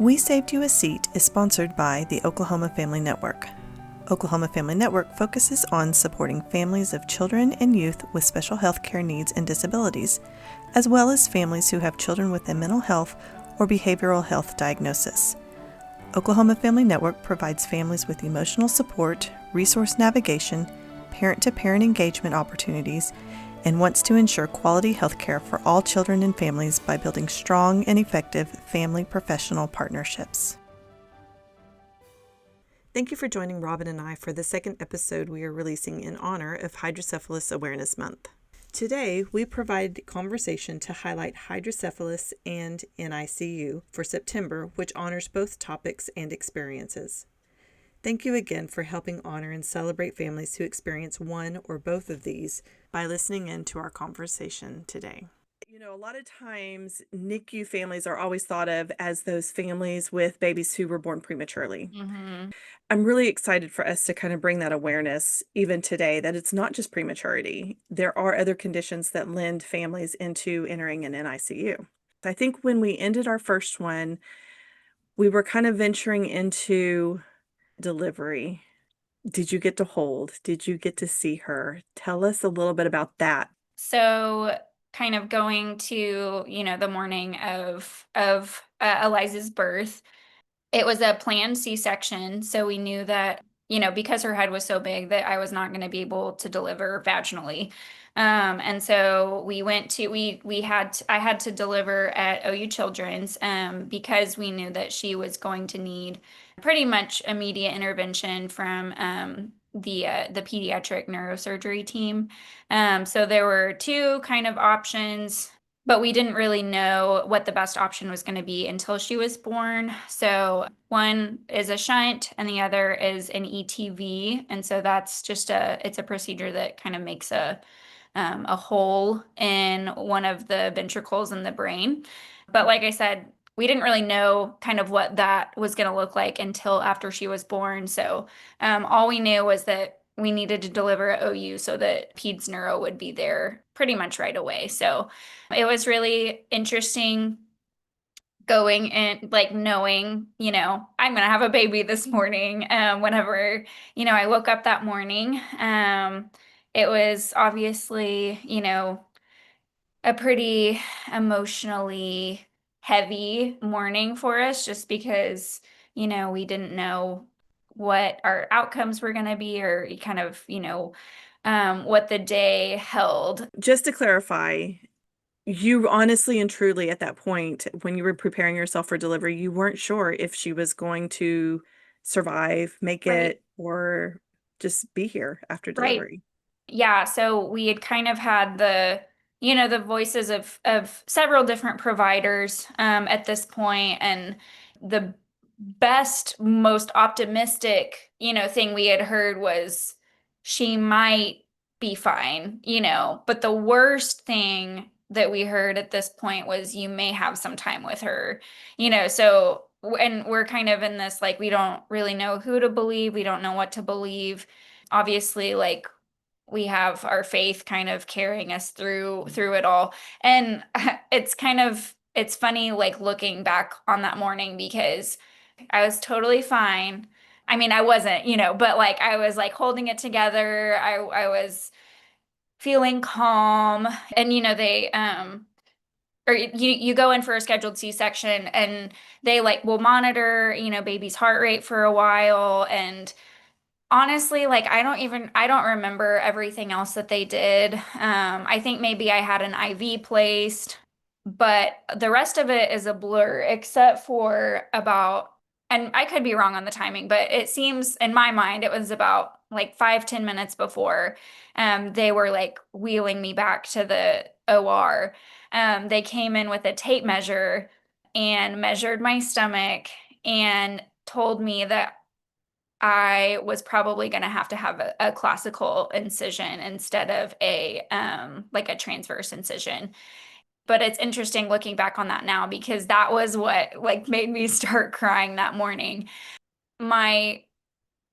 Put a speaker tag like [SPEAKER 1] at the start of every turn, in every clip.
[SPEAKER 1] We Saved You a Seat is sponsored by the Oklahoma Family Network. Oklahoma Family Network focuses on supporting families of children and youth with special health care needs and disabilities, as well as families who have children with a mental health or behavioral health diagnosis. Oklahoma Family Network provides families with emotional support, resource navigation, parent-to-parent engagement opportunities, and wants to ensure quality health care for all children and families by building strong and effective family professional partnerships. Thank you for joining Robyn and I for the second episode we are releasing in honor of Hydrocephalus Awareness Month. Today, we provide conversation to highlight Hydrocephalus and NICU for September, which honors both topics and experiences. Thank you again for helping honor and celebrate families who experience one or both of these by listening in to our conversation today. You know, a lot of times NICU families are always thought of as those families with babies who were born prematurely. I'm really excited for us to kind of bring that awareness even today that it's not just prematurity. There are other conditions that lend families into entering an NICU. I think when we ended our first one, we were kind of venturing into delivery. Did you get to hold? Did you get to see her? Tell us a little bit about that.
[SPEAKER 2] So kind of going to, the morning of Eliza's birth, it was a planned C-section. So we knew that, because her head was so big that I was not going to be able to deliver vaginally. And so I had to deliver at OU Children's, because we knew that she was going to need pretty much immediate intervention from, the pediatric neurosurgery team. So there were two kind of options, but we didn't really know what the best option was going to be until she was born. So one is a shunt and the other is an ETV. And so that's it's a procedure that kind of makes a hole in one of the ventricles in the brain. But like I said, we didn't really know kind of what that was going to look like until after she was born. So all we knew was that we needed to deliver at OU so that Peds Neuro would be there pretty much right away. So it was really interesting going and like knowing, I'm going to have a baby this morning. Whenever, I woke up that morning, it was obviously, a pretty emotionally heavy morning for us just because, we didn't know what our outcomes were going to be or kind of, what the day held.
[SPEAKER 1] Just to clarify, you honestly and truly at that point, when you were preparing yourself for delivery, you weren't sure if she was going to survive, make
[SPEAKER 2] Right.
[SPEAKER 1] it, or just be here after
[SPEAKER 2] Right.
[SPEAKER 1] delivery.
[SPEAKER 2] Yeah, so we had kind of had the voices of several different providers at this point, and the best, most optimistic, thing we had heard was she might be fine, but the worst thing that we heard at this point was you may have some time with her, so and we're kind of in this like we don't really know who to believe, we don't know what to believe. Obviously, like we have our faith kind of carrying us through it all. And it's funny like looking back on that morning because I was totally fine. I mean, I wasn't, but like I was like holding it together. I was feeling calm. And they or you go in for a scheduled C-section and they like will monitor, baby's heart rate for a while. And honestly, like I don't remember everything else that they did. I think maybe I had an IV placed, but the rest of it is a blur except for and I could be wrong on the timing, but it seems in my mind it was about like 5-10 minutes before they were like wheeling me back to the OR. They came in with a tape measure and measured my stomach and told me that I was probably going to have a classical incision instead of like a transverse incision. But it's interesting looking back on that now because that was what like made me start crying that morning. My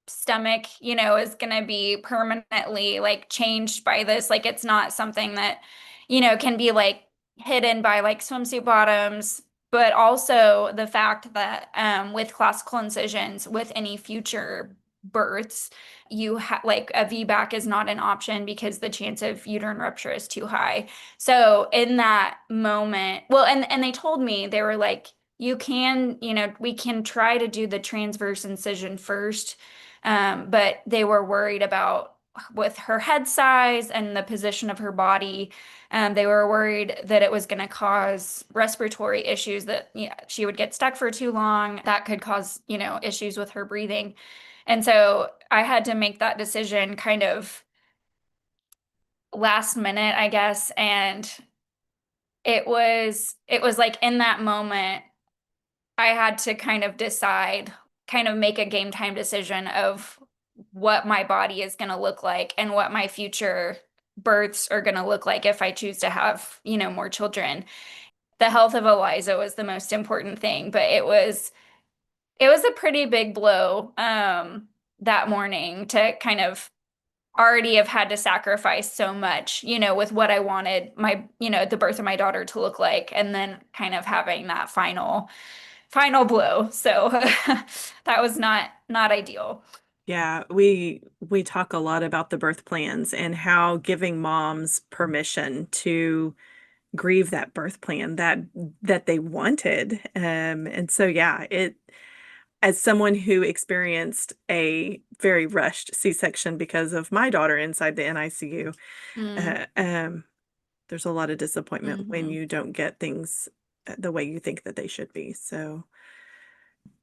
[SPEAKER 2] stomach, is going to be permanently like changed by this. Like it's not something that, can be like hidden by like swimsuit bottoms. but also the fact that with classical incisions, with any future births, you have like a VBAC is not an option because the chance of uterine rupture is too high. So in that moment, well, and they told me they were like, you can, we can try to do the transverse incision first, but they were worried about with her head size and the position of her body. They were worried that it was going to cause respiratory issues, that she would get stuck for too long. That could cause, issues with her breathing. And so I had to make that decision kind of last minute, I guess. And it was like in that moment, I had to kind of decide, kind of make a game time decision of what my body is going to look like and what my future births are going to look like if I choose to have, more children. The health of Eliza was the most important thing, but it was a pretty big blow that morning to kind of already have had to sacrifice so much, with what I wanted the birth of my daughter to look like, and then kind of having that final blow. So that was not ideal.
[SPEAKER 1] Yeah, we talk a lot about the birth plans and how giving moms permission to grieve that birth plan that they wanted. And so yeah, it as someone who experienced a very rushed C-section because of my daughter inside the NICU,
[SPEAKER 2] Mm,
[SPEAKER 1] uh, there's a lot of disappointment when
[SPEAKER 2] hmm.
[SPEAKER 1] you don't get things the way you think that they should be. So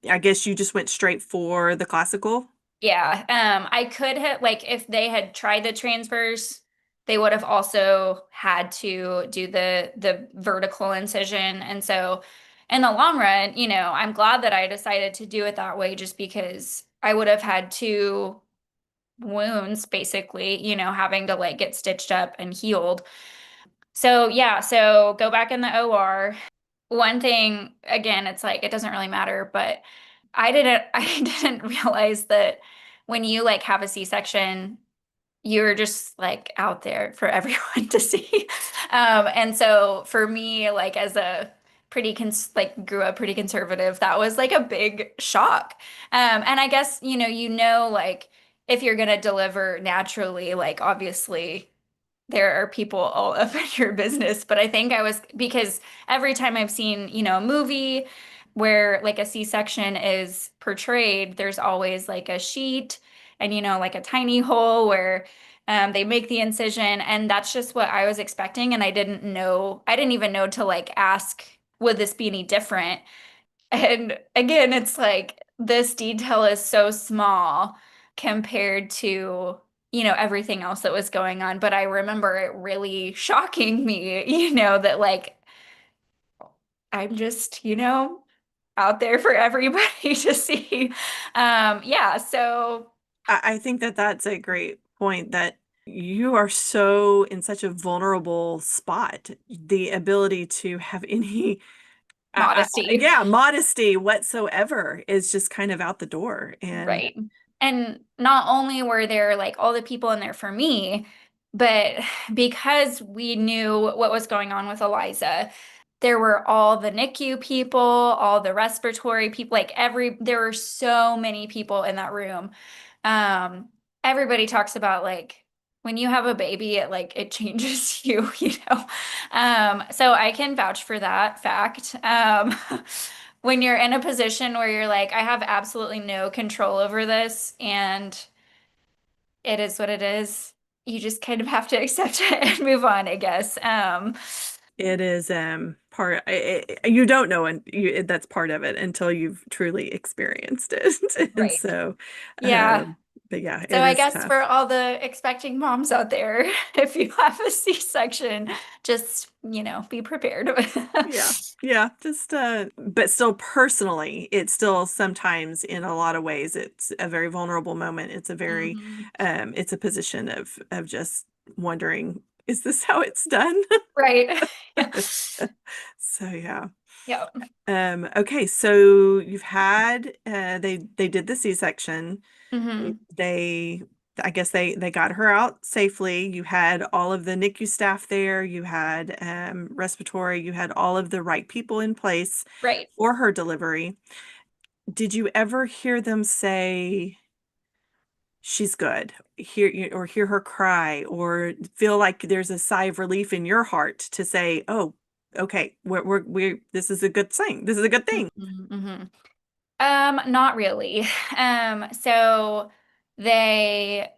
[SPEAKER 1] I guess you just went straight for the classical.
[SPEAKER 2] Yeah, I could have like if they had tried the transverse, they would have also had to do the vertical incision. And so in the long run, I'm glad that I decided to do it that way just because I would have had two wounds basically, having to like get stitched up and healed. So yeah, so go back in the OR. One thing, again, it's like it doesn't really matter, but I didn't realize that when you like have a C-section, you're just like out there for everyone to see. And so for me, like as a like grew up pretty conservative, that was like a big shock. And I guess, like if you're gonna deliver naturally, like obviously there are people all up in your business. But I think I was because every time I've seen, a movie where like a C-section is portrayed, there's always like a sheet and, like a tiny hole where they make the incision. And that's just what I was expecting. And I didn't even know to like ask, would this be any different? And again, it's like this detail is so small compared to, everything else that was going on. But I remember it really shocking me, that like I'm just, out there for everybody to see. Yeah, so
[SPEAKER 1] I think that that's a great point that you are so in such a vulnerable spot. The ability to have any,
[SPEAKER 2] modesty.
[SPEAKER 1] yeah, modesty whatsoever is just kind of out the door. And
[SPEAKER 2] Right. And not only were there like all the people in there for me, but because we knew what was going on with Eliza, there were all the NICU people, all the respiratory people, like there were so many people in that room. Um, Everybody talks about like when you have a baby, it changes you, So I can vouch for that fact. When you're in a position where you're like, I have absolutely no control over this, and it is what it is, you just kind of have to accept it and move on, I guess.
[SPEAKER 1] it is you don't know, and that's part of it until you've truly experienced it. And
[SPEAKER 2] Right.
[SPEAKER 1] so
[SPEAKER 2] Yeah.
[SPEAKER 1] but yeah,
[SPEAKER 2] So
[SPEAKER 1] it
[SPEAKER 2] I
[SPEAKER 1] is
[SPEAKER 2] guess for
[SPEAKER 1] tough.
[SPEAKER 2] all the expecting moms out there, if you have a C-section, just, be prepared.
[SPEAKER 1] Yeah. Yeah, just but still personally, it's still sometimes in a lot of ways it's a very vulnerable moment. It's a very
[SPEAKER 2] Mhm.
[SPEAKER 1] it's a position of just wondering, is this how it's done?
[SPEAKER 2] Right.
[SPEAKER 1] So yeah.
[SPEAKER 2] Yeah.
[SPEAKER 1] Okay, so you've had they did the C-section.
[SPEAKER 2] Hmm.
[SPEAKER 1] They I guess they got her out safely. You had all of the NICU staff there. You had respiratory. You had all of the right people in place
[SPEAKER 2] Right.
[SPEAKER 1] for her delivery. Did you ever hear them say, she's good, or hear her cry, or feel like there's a sigh of relief in your heart to say, oh, okay, we're this is a good thing. This is a good thing.
[SPEAKER 2] Mhm, mhm. Not really. So they,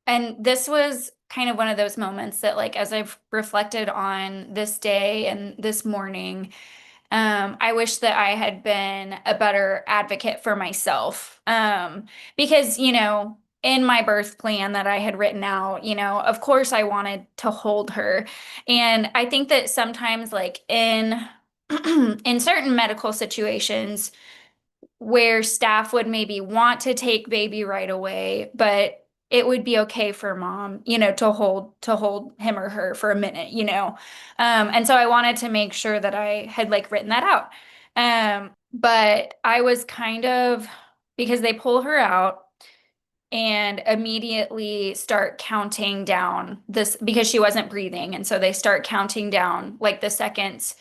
[SPEAKER 2] and this was kind of one of those moments that, like, as I've reflected on this day and this morning, I wish that I had been a better advocate for myself. Because, in my birth plan that I had written out, of course I wanted to hold her. And I think that sometimes, like, in in certain medical situations, where staff would maybe want to take baby right away, but it would be okay for mom, to hold him or her for a minute. And so I wanted to make sure that I had, like, written that out. But I was kind of, because they pull her out and immediately start counting down this, because she wasn't breathing, and so they start counting down, like, the seconds,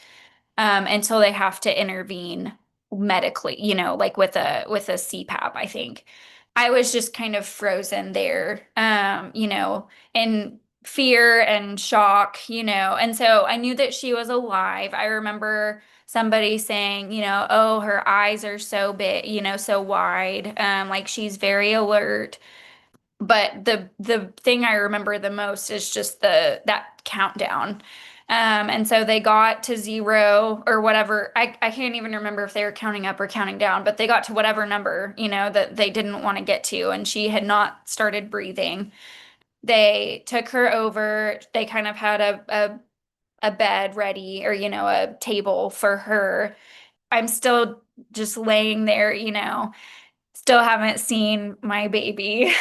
[SPEAKER 2] until they have to intervene medically, like with a CPAP, I think. I was just kind of frozen there, in fear and shock, and so I knew that she was alive. I remember somebody saying, oh, her eyes are so big, so wide, like, she's very alert. But the thing I remember the most is just the that countdown. And so they got to zero or whatever. I can't even remember if they were counting up or counting down, but they got to whatever number, that they didn't want to get to, and she had not started breathing. They took her over. They kind of had a bed ready, or, a table for her. I'm still just laying there, still haven't seen my baby.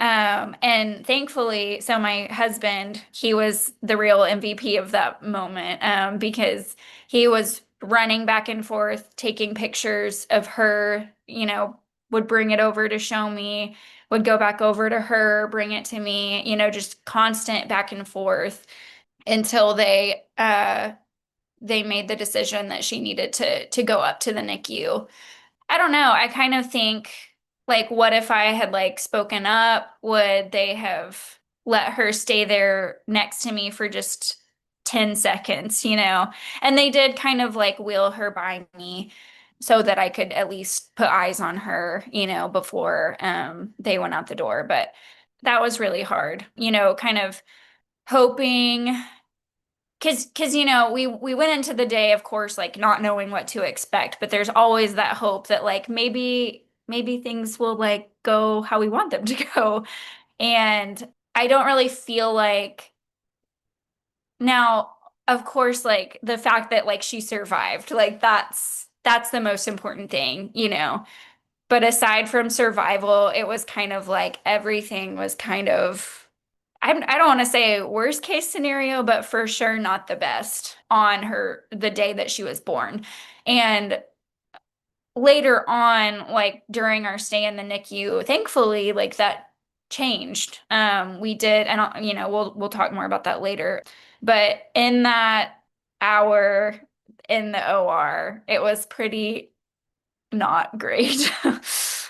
[SPEAKER 2] And thankfully, so my husband, he was the real MVP of that moment, because he was running back and forth, taking pictures of her, would bring it over to show me, would go back over to her, bring it to me, just constant back and forth until they made the decision that she needed to go up to the NICU. I don't know. I kind of think, like, what if I had, like, spoken up? Would they have let her stay there next to me for just 10 seconds, And they did kind of, like, wheel her by me so that I could at least put eyes on her, before they went out the door. But that was really hard, kind of hoping. Cause we went into the day, of course, like, not knowing what to expect, but there's always that hope that, like, maybe things will, like, go how we want them to go. And I don't really feel like now, of course, like, the fact that, like, she survived, like, that's the most important thing. But aside from survival, it was kind of like everything was kind of, I don't want to say worst case scenario, but for sure not the best on the day that she was born. And later on, like, during our stay in the NICU, thankfully, like, that changed. We did, and we'll talk more about that later. But in that hour in the OR, it was pretty not great.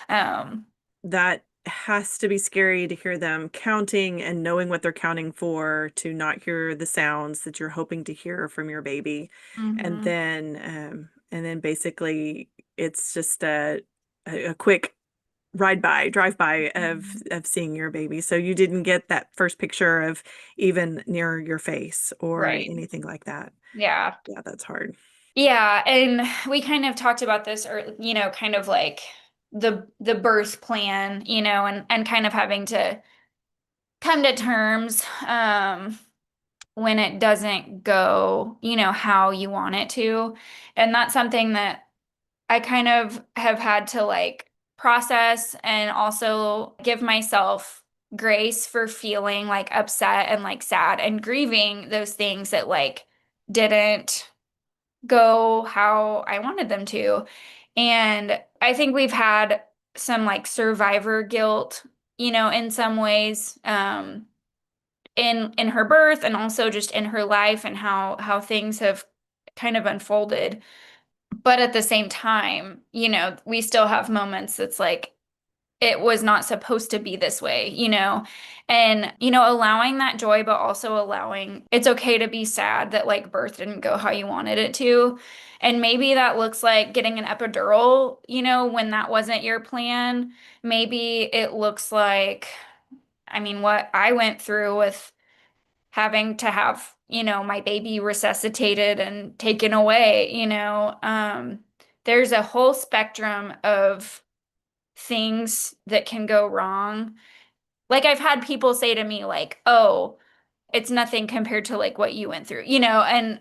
[SPEAKER 2] Um,
[SPEAKER 1] That has to be scary to hear them counting and knowing what they're counting for, to not hear the sounds that you're hoping to hear from your baby. And
[SPEAKER 2] mhm.
[SPEAKER 1] then basically it's just a quick drive by of seeing your baby. So you didn't get that first picture of even near your face or
[SPEAKER 2] Right.
[SPEAKER 1] anything like that.
[SPEAKER 2] Yeah.
[SPEAKER 1] Yeah, that's hard.
[SPEAKER 2] Yeah, and we kind of talked about this, or, kind of like the birth plan, and kind of having to come to terms, when it doesn't go, how you want it to. And that's something that I kind of have had to, like, process, and also give myself grace for feeling, like, upset and, like, sad and grieving those things that, like, didn't go how I wanted them to. And I think we've had some, like, survivor guilt, in some ways, in her birth and also just in her life and how things have kind of unfolded. But at the same time, we still have moments that's like it was not supposed to be this way, and allowing that joy, but also allowing it's okay to be sad that like birth didn't go how you wanted it to. And maybe that looks like getting an epidural, when that wasn't your plan. Maybe it looks like, I mean, what I went through with having to have, my baby resuscitated and taken away, there's a whole spectrum of things that can go wrong. Like I've had people say to me like, "Oh, it's nothing compared to like what you went through." And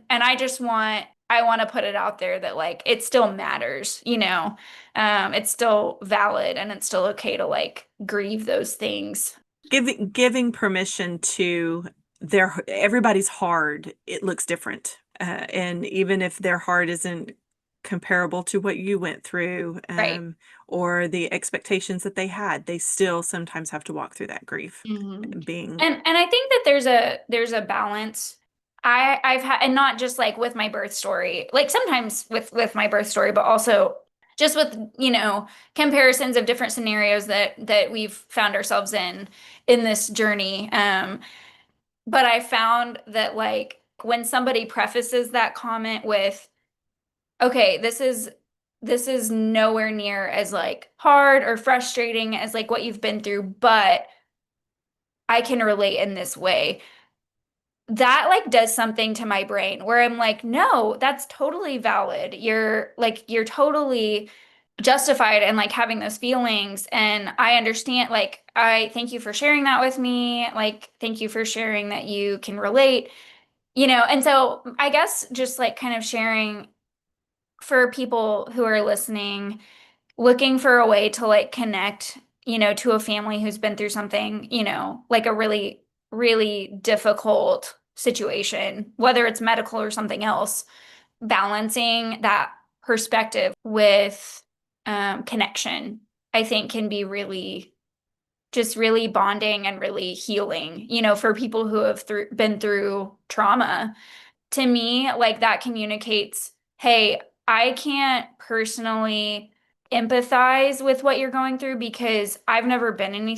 [SPEAKER 2] I want to put it out there that like it still matters, it's still valid and it's still okay to like grieve those things.
[SPEAKER 1] Giving permission to everybody's heart, it looks different. And even if their heart isn't comparable to what you went through,
[SPEAKER 2] Right.
[SPEAKER 1] or the expectations that they had, they still sometimes have to walk through that grief
[SPEAKER 2] Mhm.
[SPEAKER 1] being.
[SPEAKER 2] And I think that there's a balance. I've had, and not just like with my birth story, like sometimes with my birth story, but also just with, comparisons of different scenarios that we've found ourselves in this journey. But I found that like when somebody prefaces that comment with, okay, this is nowhere near as like hard or frustrating as like what you've been through, but I can relate in this way. That like does something to my brain where I'm like, no, that's totally valid. You're totally justified in like having those feelings. And I understand, like, I thank you for sharing that with me. Like, thank you for sharing that you can relate, and so I guess just like kind of sharing for people who are listening, looking for a way to like connect, to a family who's been through something, like a really, really difficult situation, whether it's medical or something else, balancing that perspective with connection, I think can be really, just really bonding and really healing, for people who have been through trauma. To me, like that communicates, hey, I can't personally empathize with what you're going through because I've never been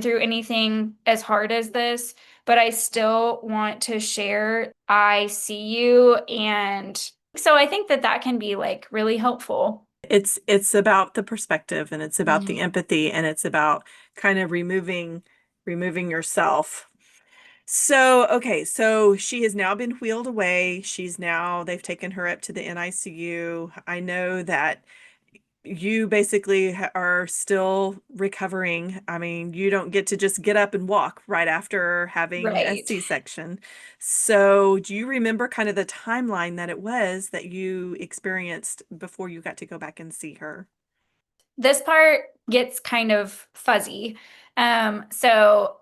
[SPEAKER 2] through anything as hard as this, but I still want to share. I see you. And so I think that can be like really helpful.
[SPEAKER 1] It's about the perspective, and it's about the
[SPEAKER 2] Mhm.
[SPEAKER 1] empathy, and it's about kind of removing yourself. So, okay, so she has now been wheeled away. They've taken her up to the NICU. I know that you basically are still recovering. I mean, you don't get to just get up and walk right after having a
[SPEAKER 2] Right.
[SPEAKER 1] C-section. So, do you remember kind of the timeline that it was that you experienced before you got to go back and see her?
[SPEAKER 2] This part gets kind of fuzzy. So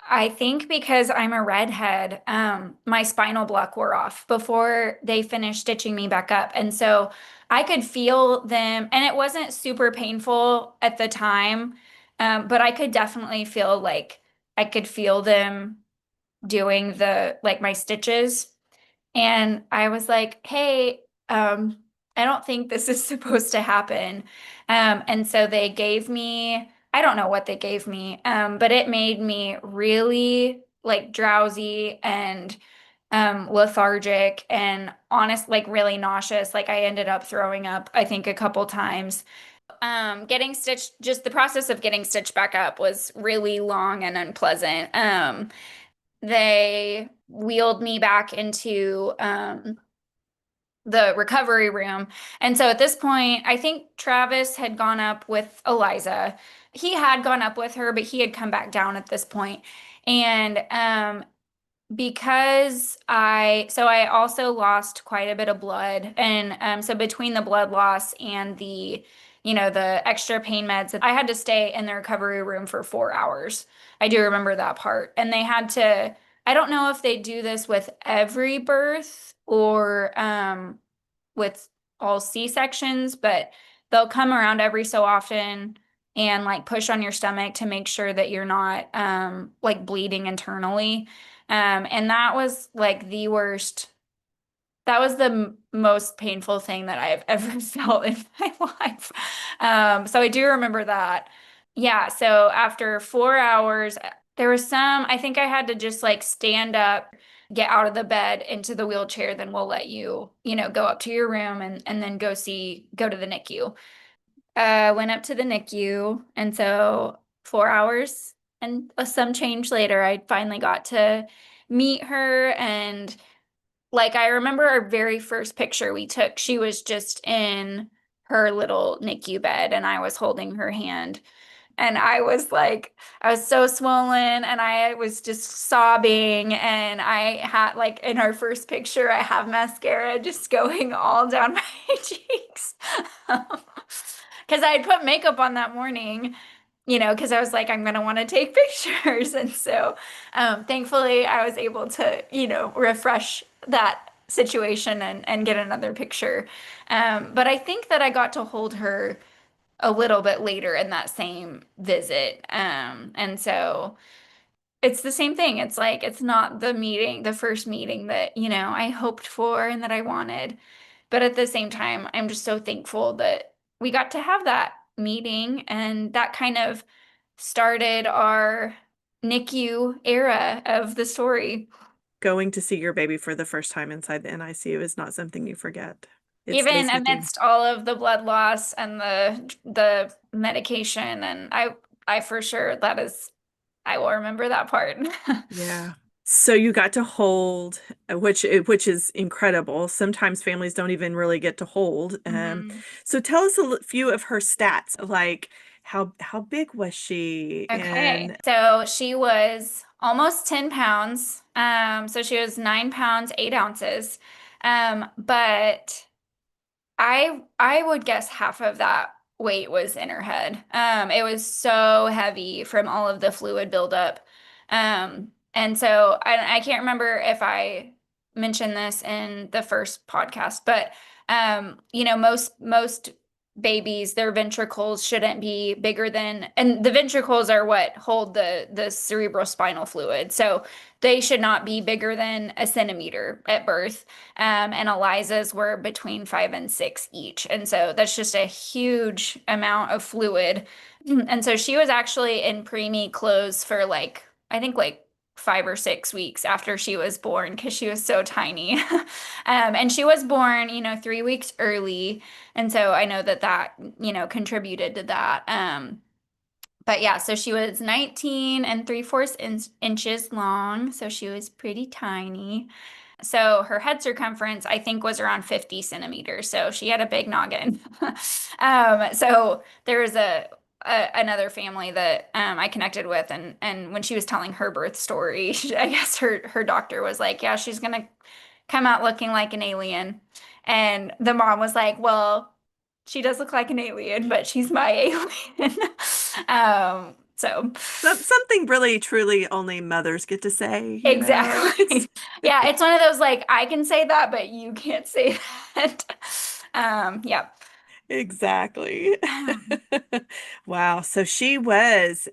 [SPEAKER 2] I think because I'm a redhead, my spinal block wore off before they finished stitching me back up. And so I could feel them, and it wasn't super painful at the time, but I could definitely feel like I could feel them doing like my stitches. And I was like, hey, I don't think this is supposed to happen. And so they gave me, I don't know what they gave me, but it made me really like drowsy and lethargic and honest, like really nauseous. Like I ended up throwing up, I think, a couple times. Getting stitched, just the process of getting stitched back up was really long and unpleasant. They wheeled me back into the recovery room. And so at this point, I think Travis had gone up with Eliza. He had gone up with her, but he had come back down at this point. And because I also lost quite a bit of blood. And so between the blood loss and the extra pain meds, I had to stay in the recovery room for 4 hours. I do remember that part. And they had to, I don't know if they do this with every birth or with all C-sections, but they'll come around every so often. and like push on your stomach to make sure that you're not like bleeding internally. And that was like the worst. That was the most painful thing that I've ever felt in my life. So I do remember that. Yeah, so after 4 hours, there was I think I had to just like stand up, get out of the bed into the wheelchair, then we'll let you, go up to your room and then go to the NICU. Went up to the NICU, and so 4 hours and some change later, I finally got to meet her. And like, I remember our very first picture we took, she was just in her little NICU bed, and I was holding her hand. And I was so swollen and I was just sobbing. And I had, like, in our first picture, I have mascara just going all down my cheeks. Because I had put makeup on that morning, because I was like, I'm going to want to take pictures. And so thankfully, I was able to, refresh that situation and get another picture. But I think that I got to hold her a little bit later in that same visit. And so it's the same thing. It's like, it's not the first meeting that, I hoped for and that I wanted. But at the same time, I'm just so thankful that we got to have that meeting, and that kind of started our NICU era of the story.
[SPEAKER 1] Going to see your baby for the first time inside the NICU is not something you forget. It
[SPEAKER 2] Even
[SPEAKER 1] stays with you.
[SPEAKER 2] amidst all of the blood loss and the medication, and I for sure I will remember that part.
[SPEAKER 1] Yeah. So you got to hold, which is incredible. Sometimes families don't even really get to hold.
[SPEAKER 2] Mhm.
[SPEAKER 1] So tell us few of her stats, like how big was she?
[SPEAKER 2] Okay.
[SPEAKER 1] And
[SPEAKER 2] So she was almost 10 pounds. So she was 9 pounds, 8 ounces. But I would guess half of that weight was in her head. It was so heavy from all of the fluid buildup. And so I can't remember if I mentioned this in the first podcast, but most babies, their ventricles shouldn't be bigger than, and the ventricles are what hold the cerebrospinal fluid. So they should not be bigger than a centimeter at birth. And Eliza's were between 5 and 6 each. And so that's just a huge amount of fluid. And so she was actually in preemie clothes for like, I think like 5 or 6 weeks after she was born because she was so tiny. And she was born, 3 weeks early. And so I know that contributed to that. But yeah, so she was 19 and 3/4 inches long. So she was pretty tiny. So her head circumference, I think, was around 50 centimeters. So she had a big noggin. So there was another family that I connected with, and when she was telling her birth story, I guess her doctor was like, "Yeah, she's gonna come out looking like an alien," and the mom was like, "Well, she does look like an alien, but she's my alien." So.
[SPEAKER 1] something really truly only mothers get to say, you know.
[SPEAKER 2] Exactly. Yeah, it's one of those like I can say that, but you can't say that. Yeah.
[SPEAKER 1] Exactly. Wow. So she was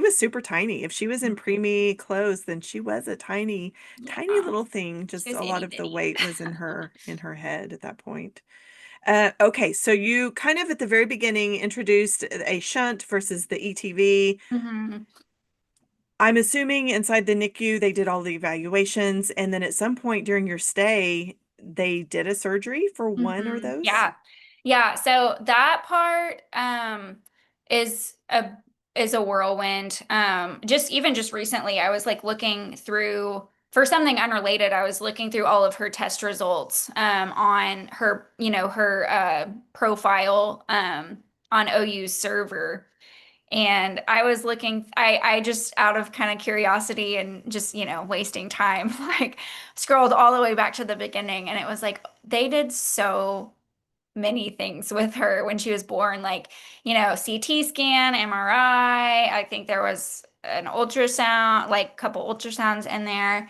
[SPEAKER 1] super tiny. If she was in preemie clothes, then she was a tiny, tiny
[SPEAKER 2] Yeah.
[SPEAKER 1] little thing.
[SPEAKER 2] She
[SPEAKER 1] Just
[SPEAKER 2] was
[SPEAKER 1] a lot
[SPEAKER 2] itty
[SPEAKER 1] of the
[SPEAKER 2] bitty.
[SPEAKER 1] weight was in her head at that point. Okay, so you kind of at the very beginning introduced a shunt versus the ETV.
[SPEAKER 2] Hmm.
[SPEAKER 1] I'm assuming inside the NICU they did all the evaluations, and then at some point during your stay, they did a surgery for one or those.
[SPEAKER 2] Yeah. Yeah. So that part is a is a whirlwind. Just recently I was like looking through for something unrelated. I was looking through all of her test results on her profile on OU's server. And I was looking, I just out of kind of curiosity and just, wasting time, like scrolled all the way back to the beginning. And it was like, they did so many things with her when she was born, like, CT scan, MRI. I think there was an ultrasound, like a couple ultrasounds in there,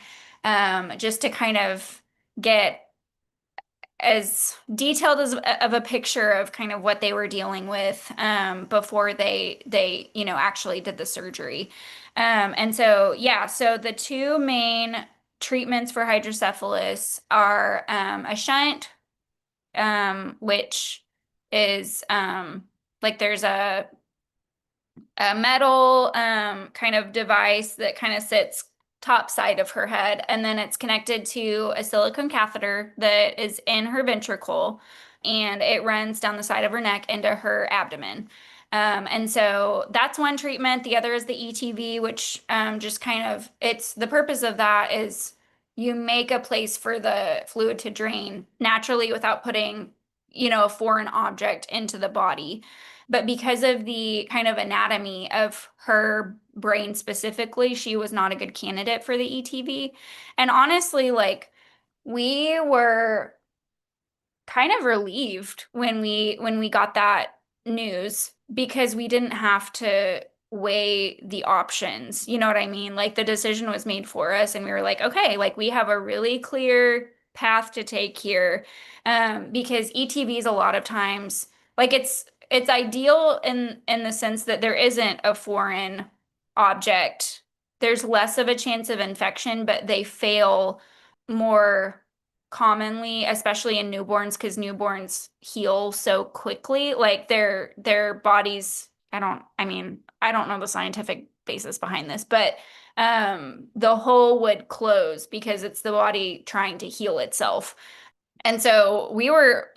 [SPEAKER 2] just to kind of get as detailed as of a picture of kind of what they were dealing with before they actually did the surgery. And so yeah, so the two main treatments for hydrocephalus are a shunt, which is like there's a metal kind of device that kind of sits top side of her head, and then it's connected to a silicone catheter that is in her ventricle, and it runs down the side of her neck into her abdomen. And so that's one treatment. The other is the ETV, which just kind of it's the purpose of that is you make a place for the fluid to drain naturally without putting, a foreign object into the body. But because of the kind of anatomy of her brain specifically, she was not a good candidate for the ETV. And honestly, like we were kind of relieved when we got that news because we didn't have to weigh the options. You know what I mean? Like the decision was made for us and we were like, okay, like we have a really clear path to take here. Because ETVs a lot of times like it's ideal in the sense that there isn't a foreign object. There's less of a chance of infection, but they fail more commonly, especially in newborns, because newborns heal so quickly. Like their bodies, I don't know the scientific basis behind this, but the hole would close because it's the body trying to heal itself. And so we were,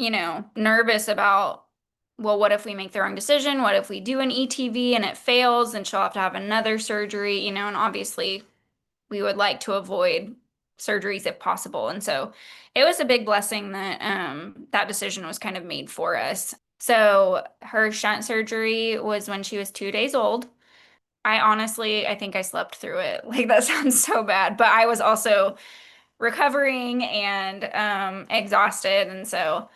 [SPEAKER 2] nervous about, well, what if we make the wrong decision? What if we do an ETV and it fails and she'll have to have another surgery, and obviously we would like to avoid surgeries if possible. And so it was a big blessing that that decision was kind of made for us. So her shunt surgery was when she was 2 days old. I think I slept through it. Like that sounds so bad, but I was also recovering and exhausted. And so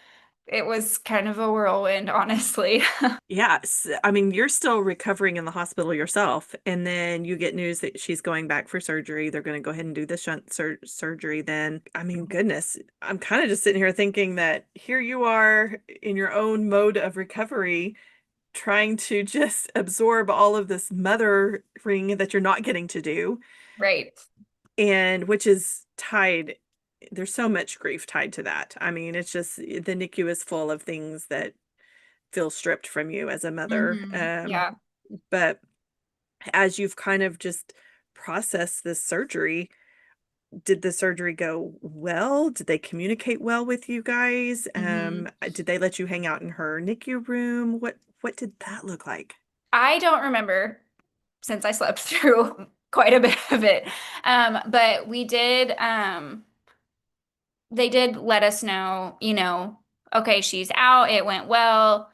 [SPEAKER 2] it was kind of a whirlwind, honestly.
[SPEAKER 1] Yes. I mean, you're still recovering in the hospital yourself, and then you get news that she's going back for surgery. They're going to go ahead and do the shunt surgery. Then, I mean, goodness, I'm kind of just sitting here thinking that here you are in your own mode of recovery, trying to just absorb all of this mothering that you're not getting to do,
[SPEAKER 2] Right.
[SPEAKER 1] and which is tied. There's so much grief tied to that. I mean, it's just the NICU is full of things that feel stripped from you as a mother.
[SPEAKER 2] Yeah.
[SPEAKER 1] But as you've kind of just processed this surgery, did the surgery go well? Did they communicate well with you guys?
[SPEAKER 2] hmm
[SPEAKER 1] Did they let you hang out in her NICU room? What did that look like?
[SPEAKER 2] I don't remember since I slept through quite a bit of it. But they did let us know, okay, she's out, it went well.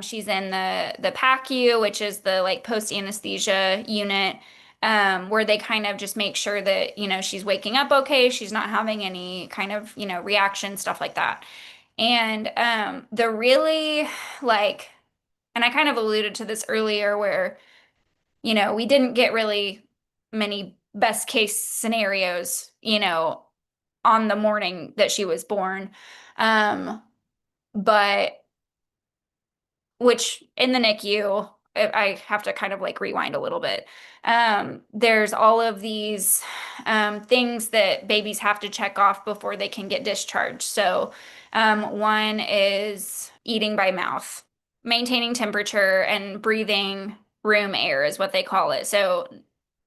[SPEAKER 2] She's in the PACU, which is the like post anesthesia unit, where they kind of just make sure that, she's waking up okay, she's not having any kind of, reaction, stuff like that. And the really like, and I kind of alluded to this earlier where we didn't get really many best case scenarios, on the morning that she was born. Um, but which in the NICU, I have to kind of like rewind a little bit. There's all of these things that babies have to check off before they can get discharged. So, one is eating by mouth, maintaining temperature, and breathing room air is what they call it. So,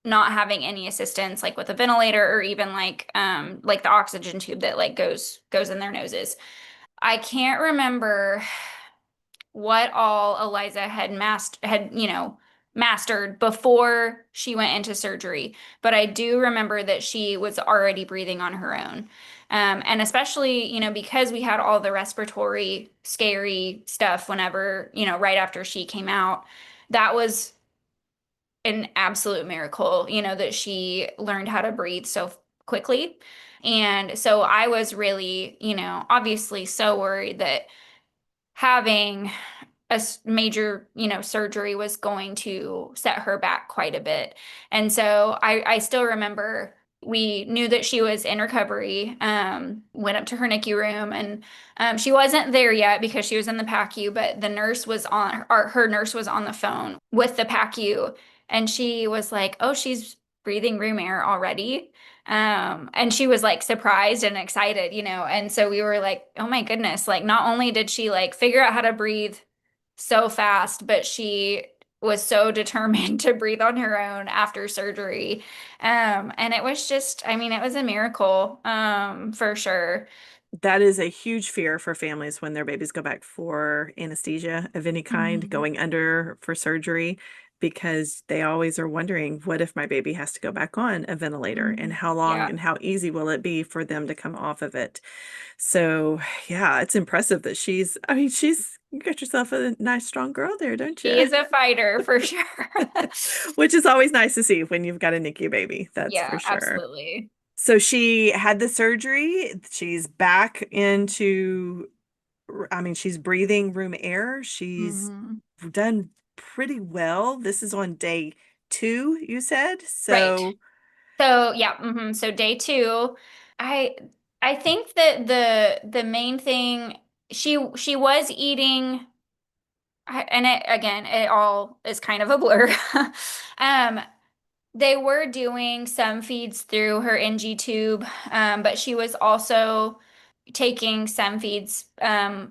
[SPEAKER 2] not having any assistance like with a ventilator or even like the oxygen tube that like goes in their noses. I can't remember what all Eliza mastered before she went into surgery, but I do remember that she was already breathing on her own. And especially, because we had all the respiratory scary stuff whenever, right after she came out, that was an absolute miracle, that she learned how to breathe so quickly. And so I was really, obviously so worried that having major, surgery was going to set her back quite a bit. And so I still remember We knew that she was in recovery, went up to her NICU room, and she wasn't there yet because she was in the PACU, but the nurse was on, or her nurse was on the phone with the PACU, and she was like, "Oh, she's breathing room air already." And she was like surprised and excited, and so we were like, "Oh my goodness," like not only did she like figure out how to breathe so fast, but she was so determined to breathe on her own after surgery. And it was just, I mean, it was a miracle, for sure.
[SPEAKER 1] That is a huge fear for families when their babies go back for anesthesia of any kind,
[SPEAKER 2] Mhm.
[SPEAKER 1] going under for surgery, because they always are wondering, what if my baby has to go back on a ventilator, and
[SPEAKER 2] Mhm.
[SPEAKER 1] how long
[SPEAKER 2] Yeah.
[SPEAKER 1] and how easy will it be for them to come off of it? So, yeah, it's impressive that I mean, you got yourself a nice, strong girl there, don't
[SPEAKER 2] She
[SPEAKER 1] you?
[SPEAKER 2] is a fighter for sure.
[SPEAKER 1] Which is always nice to see when you've got a NICU baby, that's for
[SPEAKER 2] Yeah,
[SPEAKER 1] sure.
[SPEAKER 2] absolutely.
[SPEAKER 1] So she had the surgery. She's back into, I mean, she's breathing room air. She's
[SPEAKER 2] Mhm.
[SPEAKER 1] done pretty well. This is on day 2, you said.
[SPEAKER 2] Right.
[SPEAKER 1] So,
[SPEAKER 2] So yeah, so day two, I I think that the main thing she was eating. And again, it all is kind of a blur. Um, they were doing some feeds through her NG tube, but she was also taking some feeds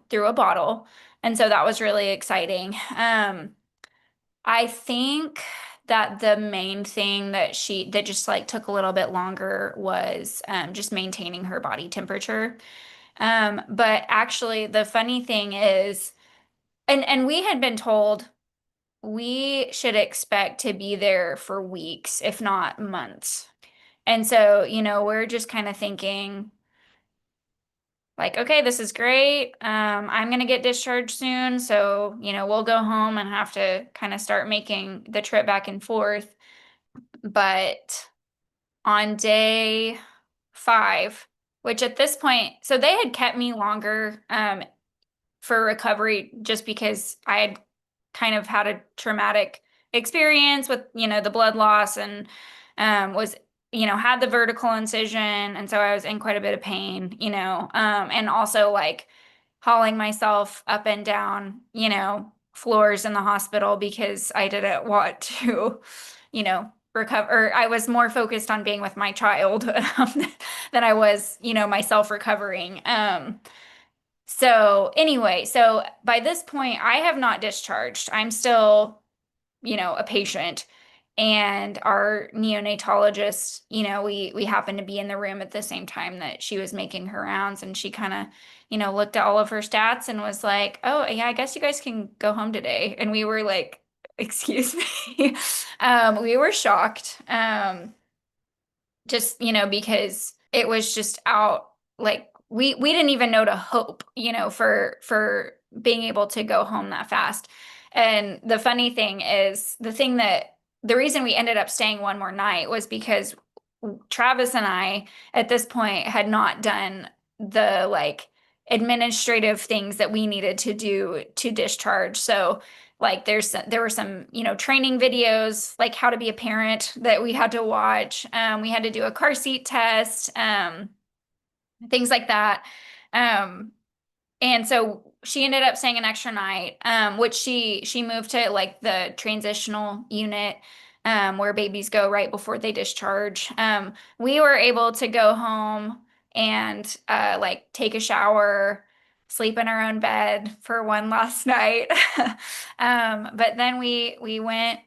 [SPEAKER 2] through a bottle. And so that was really exciting. I think that the main thing that just like took a little bit longer was just maintaining her body temperature. But actually, the funny thing is, and we had been told we should expect to be there for weeks, if not months. And so, we're just kind of thinking, like, okay, this is great. I'm gonna get discharged soon, so, we'll go home and have to kind of start making the trip back and forth. But on day 5, which at this point, so they had kept me longer, for recovery just because I had kind of had a traumatic experience with, the blood loss and was, had the vertical incision. And so I was in quite a bit of pain, and also like hauling myself up and down, floors in the hospital because I didn't want to, recover. I was more focused on being with my child than I was, myself recovering. So anyway, so by this point, I have not discharged. I'm still, a patient. And our neonatologist, we happened to be in the room at the same time that she was making her rounds, and she kind of, looked at all of her stats and was like, "Oh, yeah, I guess you guys can go home today." And we were like, "Excuse me." We were shocked. Just because it was just out, like we didn't even know to hope, for being able to go home that fast. And the funny thing is, the reason we ended up staying one more night was because Travis and I at this point had not done the like administrative things that we needed to do to discharge. So like there were some, training videos like how to be a parent that we had to watch. We had to do a car seat test, things like that. Um, and so she ended up staying an extra night, which she moved to like the transitional unit, where babies go right before they discharge. We were able to go home and like take a shower, sleep in our own bed for one last night. But then we went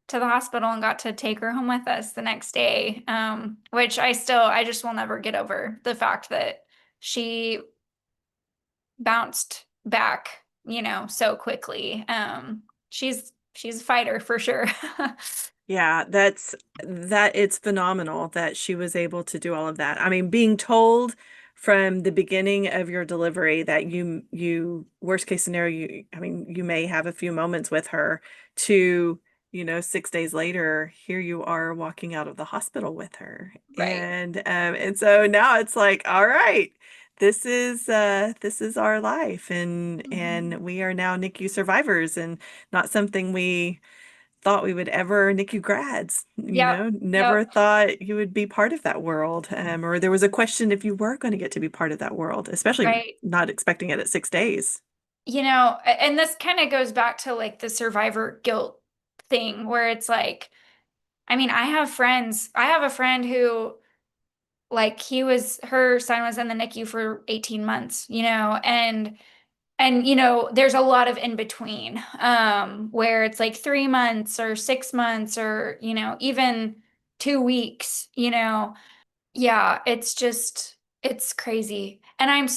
[SPEAKER 2] to the hospital and got to take her home with us the next day, which I just will never get over the fact that she bounced back, so quickly. She's a fighter for sure.
[SPEAKER 1] yeah, that it's phenomenal that she was able to do all of that. I mean, being told from the beginning of your delivery that you worst case scenario, I mean, you may have a few moments with her, to, 6 days later, here you are walking out of the hospital with her.
[SPEAKER 2] Right.
[SPEAKER 1] And so now it's like, all right, this is our life, and
[SPEAKER 2] Mhm.
[SPEAKER 1] we are now NICU survivors, and not something we thought we would ever NICU grads,
[SPEAKER 2] Yep.
[SPEAKER 1] never
[SPEAKER 2] Yep.
[SPEAKER 1] thought you would be part of that world. Or there was a question if you were going to get to be part of that world, especially
[SPEAKER 2] Right.
[SPEAKER 1] not expecting it at 6 days.
[SPEAKER 2] And this kind of goes back to like the survivor guilt thing where it's like, I mean, I have a friend who like her son was in the NICU for 18 months, and there's a lot of in between, where it's like 3 months or 6 months or, even 2 weeks, yeah, it's crazy. And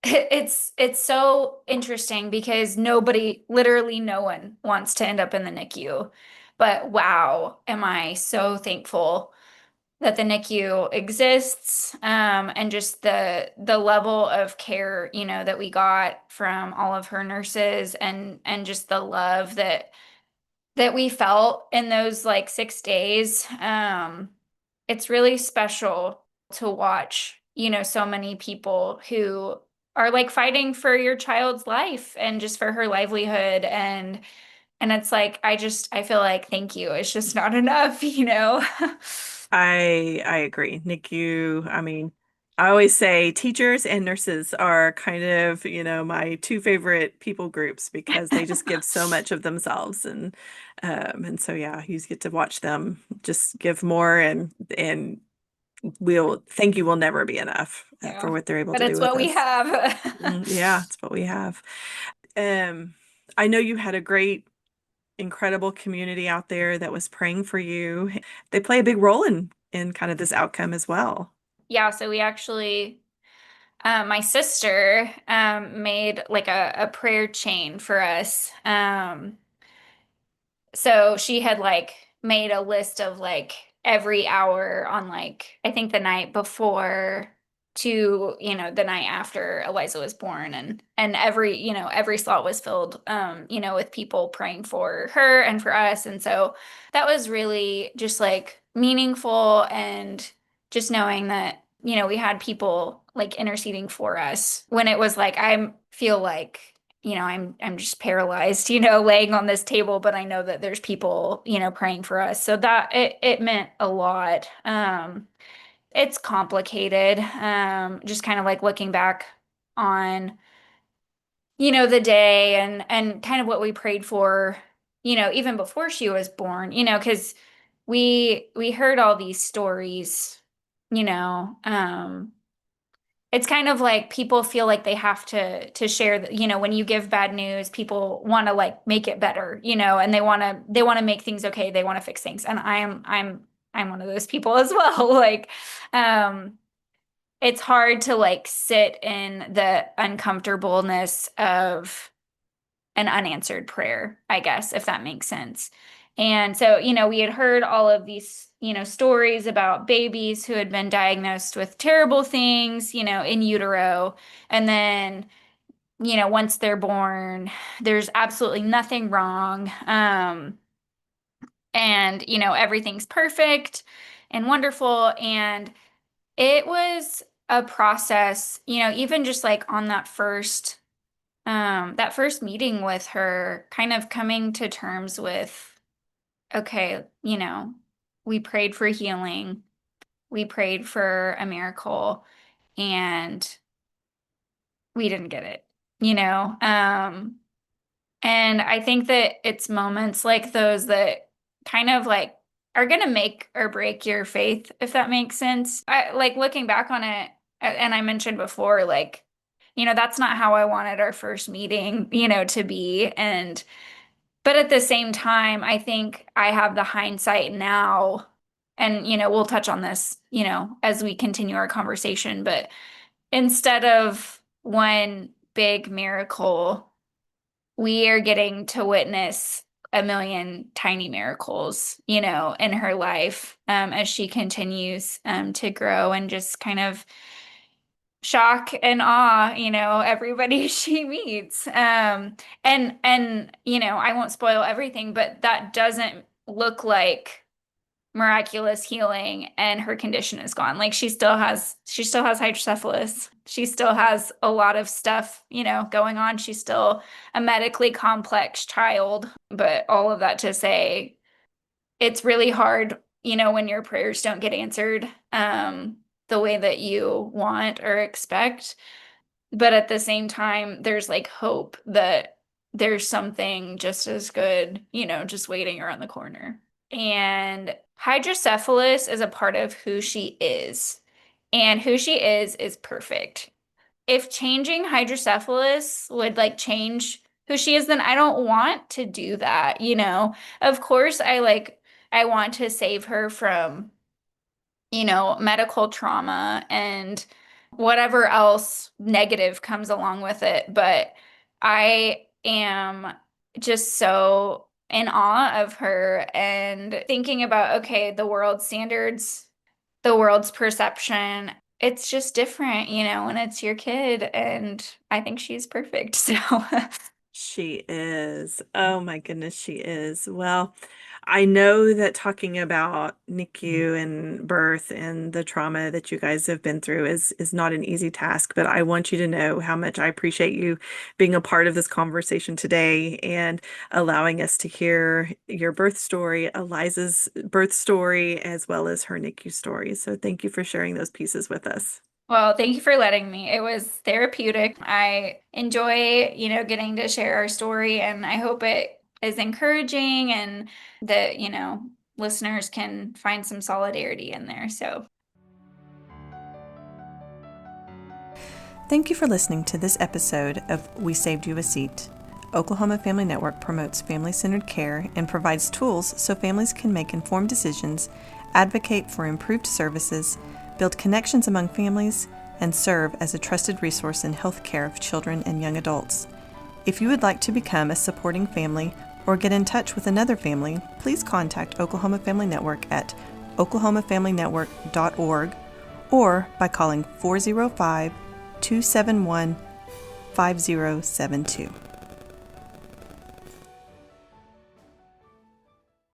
[SPEAKER 2] it's so interesting because literally no one wants to end up in the NICU. But wow, am I so thankful that the NICU exists, and just the level of care, that we got from all of her nurses and just the love that we felt in those like 6 days. It's really special to watch, so many people who are like fighting for your child's life and just for her livelihood and it's like I feel like thank you. It's just not enough.
[SPEAKER 1] I agree. NICU, I mean, I always say teachers and nurses are kind of, my two favorite people groups because they just give so much of themselves and so yeah, you get to watch them just give more and we'll thank you will never be enough for
[SPEAKER 2] Yeah.
[SPEAKER 1] what they're able
[SPEAKER 2] But
[SPEAKER 1] to do
[SPEAKER 2] it's
[SPEAKER 1] with
[SPEAKER 2] what we
[SPEAKER 1] us.
[SPEAKER 2] have.
[SPEAKER 1] Yeah, it's what we have. Um, I know you had a great incredible community out there that was praying for you. They play a big role in kind of this outcome as well.
[SPEAKER 2] Yeah, so we actually my sister made like a prayer chain for us. So she had like made a list of like every hour on like I think the night before to the night after Eliza was born and every slot was filled with people praying for her and for us, and so that was really just like meaningful, and just knowing that we had people like interceding for us when it was like I feel like I'm just paralyzed, laying on this table, but I know that there's people, praying for us. So that it meant a lot. It's complicated. Just kind of like looking back on, the day and kind of what we prayed for, even before she was born, because we heard all these stories, you know, um, it's kind of like people feel like they have to share when you give bad news, people want to like make it better, and they want to make things okay. They want to fix things. And I'm one of those people as well. Like um it's hard to like sit in the uncomfortableness of an unanswered prayer, I guess, if that makes sense. And so, we had heard all of these, stories about babies who had been diagnosed with terrible things, in utero. And then, once they're born, there's absolutely nothing wrong. And, everything's perfect and wonderful. And it was a process, even just like on that first meeting with her, kind of coming to terms with, okay, we prayed for healing, we prayed for a miracle, and we didn't get it, you know? And I think that it's moments like those that kind of like are gonna make or break your faith, if that makes sense. I like looking back on it, and I mentioned before, like, that's not how I wanted our first meeting, to be. But at the same time, I think I have the hindsight now, and we'll touch on this, as we continue our conversation, but instead of one big miracle, we are getting to witness a million tiny miracles, in her life, as she continues to grow and just kind of shock and awe, everybody she meets. And I won't spoil everything, but that doesn't look like miraculous healing and her condition is gone. Like she still has hydrocephalus. She still has a lot of stuff, going on. She's still a medically complex child. But all of that to say, it's really hard, when your prayers don't get answered the way that you want or expect. But at the same time, there's like hope that there's something just as good, just waiting around the corner. And hydrocephalus is a part of who she is. And who she is perfect. If changing hydrocephalus would like change who she is, then I don't want to do that, Of course, I want to save her from, medical trauma and whatever else negative comes along with it. But I am just so in awe of her and thinking about, okay, the world's standards, the world's perception, it's just different, when it's your kid. And I think she's perfect. So
[SPEAKER 1] She is. Oh my goodness, she is. Well, I know that talking about NICU and birth and the trauma that you guys have been through is not an easy task, but I want you to know how much I appreciate you being a part of this conversation today and allowing us to hear your birth story, Eliza's birth story, as well as her NICU story. So thank you for sharing those pieces with us.
[SPEAKER 2] Well, thank you for letting me. It was therapeutic. I enjoy, getting to share our story, and I hope it is encouraging and that, listeners can find some solidarity in there. So,
[SPEAKER 1] thank you for listening to this episode of We Saved You a Seat. Oklahoma Family Network promotes family-centered care and provides tools so families can make informed decisions, advocate for improved services, build connections among families, and serve as a trusted resource in health care of children and young adults. If you would like to become a supporting family or get in touch with another family, please contact Oklahoma Family Network at oklahomafamilynetwork.org or by calling 405-271-5072.